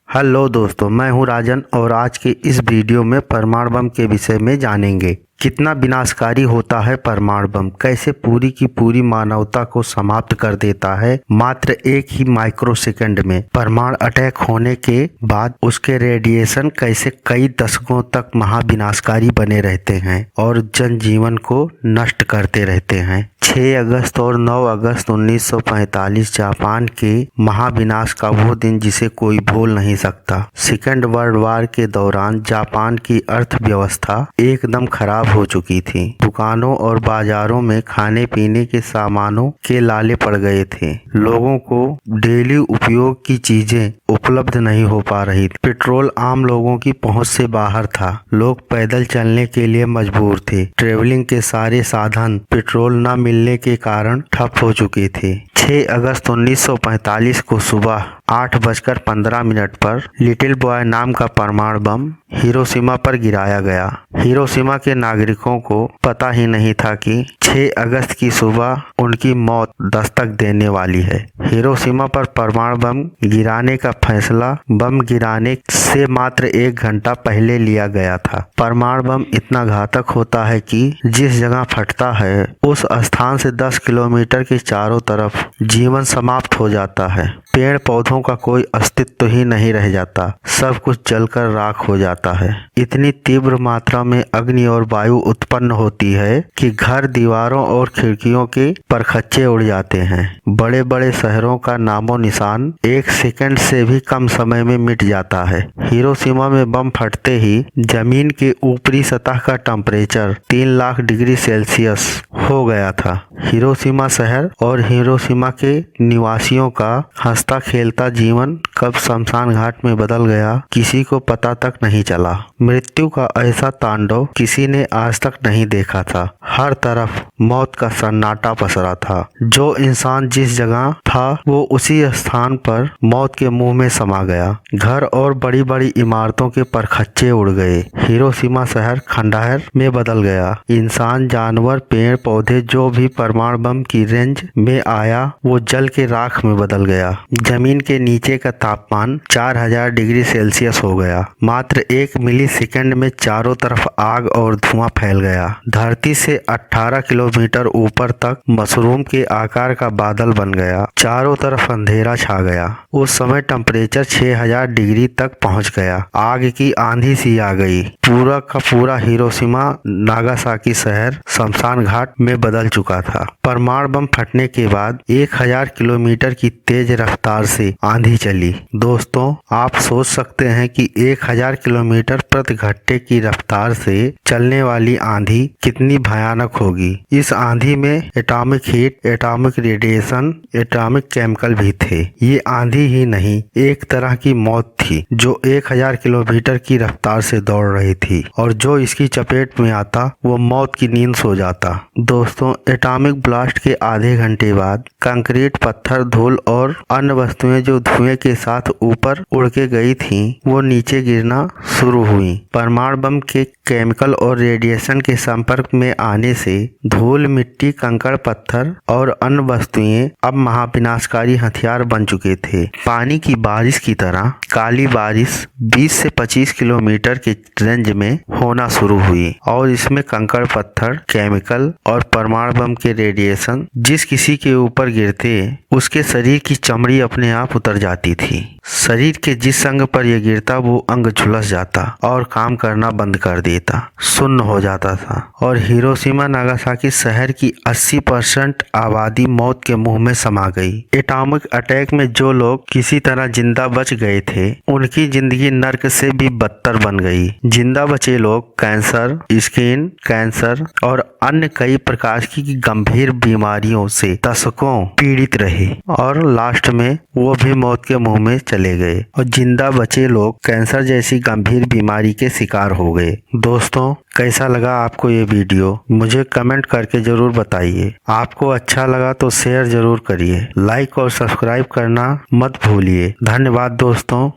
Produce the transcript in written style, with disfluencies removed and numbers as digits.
Hello दोस्तों, मैं हूं राजन और आज के इस वीडियो में परमाणु बम के विषय में जानेंगे। कितना विनाशकारी होता है परमाणु बम, कैसे पूरी की पूरी मानवता को समाप्त कर देता है मात्र एक ही माइक्रो सेकंड में। परमाणु अटैक होने के बाद उसके रेडिएशन कैसे कई दशकों तक महाविनाशकारी बने रहते हैं और जनजीवन को नष्ट करते रहते हैं। 6 अगस्त और 9 अगस्त 1945 जापान के महाविनाश का वो दिन जिसे कोई भूल नहीं सकता। सेकेंड वर्ल्ड वार के दौरान जापान की अर्थव्यवस्था एकदम खराब हो चुकी थी। दुकानों और बाजारों में खाने पीने के सामानों के लाले पड़ गए थे। लोगों को डेली उपयोग की चीजें उपलब्ध नहीं हो पा रही थी। पेट्रोल आम लोगों की पहुंच से बाहर था। लोग पैदल चलने के लिए मजबूर थे। ट्रेवलिंग के सारे साधन पेट्रोल न मिलने के कारण ठप हो चुके थे। 6 अगस्त 1945 को सुबह 8:15 पर लिटिल बॉय नाम का परमाणु बम हिरोशिमा पर गिराया गया। हिरोशिमा के नागरिकों को पता ही नहीं था कि 6 अगस्त की सुबह उनकी मौत दस्तक देने वाली है। हिरोशिमा पर परमाणु बम गिराने का फैसला बम गिराने से मात्र 1 घंटा पहले लिया गया था। परमाणु बम इतना घातक होता है कि जिस जगह फटता है उस स्थान से 10 किलोमीटर के चारों तरफ जीवन समाप्त हो जाता है। पेड़ पौधों का कोई अस्तित्व ही नहीं रह जाता, सब कुछ जलकर राख हो जाता है। इतनी तीव्र मात्रा में अग्नि और वायु उत्पन्न होती है कि घर, दीवारों और खिड़कियों के परखच्चे उड़ जाते हैं। बड़े बड़े शहरों का नामो निशान 1 सेकंड से भी कम समय में मिट जाता है। हिरोशिमा में बम फटते ही जमीन के ऊपरी सतह का टेम्परेचर 3 लाख डिग्री सेल्सियस हो गया था। हिरोशिमा शहर और हिरोशिमा के निवासियों का हंसता खेलता जीवन कब शमशान घाट में बदल गया किसी को पता तक नहीं चला। मृत्यु का ऐसा तांडव किसी ने आज तक नहीं देखा था। हर तरफ मौत का सन्नाटा पसरा था। जो इंसान जिस जगह था वो उसी स्थान पर मौत के मुंह में समा गया। घर और बड़ी बड़ी इमारतों के परखच्चे उड़ गए। हिरोशिमा शहर खंडहर में बदल गया। इंसान, जानवर, पेड़ पौधे जो भी परमाणु बम की रेंज में आया वो जल के राख में बदल गया। जमीन के नीचे का तापमान 4000 डिग्री सेल्सियस हो गया। मात्र 1 मिली सेकंड में चारों तरफ आग और धुआं फैल गया। धरती से 18 किलोमीटर ऊपर तक मशरूम के आकार का बादल बन गया। चारों तरफ अंधेरा छा गया। उस समय टेम्परेचर 6000 डिग्री तक पहुंच गया। आग की आंधी सी आ गई। पूरा का पूरा हिरोशिमा नागासाकी शहर शमशान घाट में बदल चुका था। परमाणु बम फटने के बाद 1000 किलोमीटर की तेज रफ्तार से आंधी चली। दोस्तों, आप सोच सकते हैं कि 1000 किलोमीटर प्रति घंटे की रफ्तार से चलने वाली आंधी कितनी भयानक होगी। इस आंधी में atomic heat, atomic radiation, atomic chemical भी थे। ये आंधी ही नहीं, एक तरह की मौत थी जो 1000 किलोमीटर की रफ्तार से दौड़ रही थी और जो इसकी चपेट में आता वो मौत की नींद सो जाता। दोस्तों, एटॉमिक ब्लास्ट के आधे घंटे बाद कंक्रीट, पत्थर, धूल और अन्य वस्तुएं जो धुएं के साथ ऊपर उड़ के गई थीं वो नीचे गिरना शुरू हुई। परमाणु बम के केमिकल और रेडिएशन के संपर्क में आने से धूल, मिट्टी, कंकड़, पत्थर और अन्य वस्तुएं अब महाविनाशकारी हथियार बन चुके थे। पानी की बारिश की तरह काली बारिश 20 से 25 किलोमीटर के रेंज में होना शुरू हुई और इसमें कंकड़, पत्थर, केमिकल और परमाणु बम के रेडिएशन जिस किसी के ऊपर गिरते उसके शरीर की चमड़ी अपने आप उतर जाती थी। शरीर के जिस अंग पर यह गिरता वो अंग झुलस जाता और काम करना बंद कर देता, सुन्न हो जाता था और हिरोशिमा नागासाकी शहर की 80% आबादी मौत के मुंह में समा गई। एटॉमिक अटैक में जो लोग किसी तरह जिंदा बच गए थे उनकी जिंदगी नर्क से भी बदतर बन गई। जिंदा बचे लोग कैंसर, स्किन कैंसर और अन्य कई प्रकार की गंभीर बीमारियों से दशकों पीड़ित रहे और लास्ट में वो भी मौत के मुंह में चले गए और जिंदा बचे लोग कैंसर जैसी गंभीर बीमारी के शिकार हो गए। दोस्तों, कैसा लगा आपको ये वीडियो मुझे कमेंट करके जरूर बताइए। आपको अच्छा लगा तो शेयर जरूर करिए, लाइक और सब्सक्राइब करना मत भूलिए। धन्यवाद दोस्तों।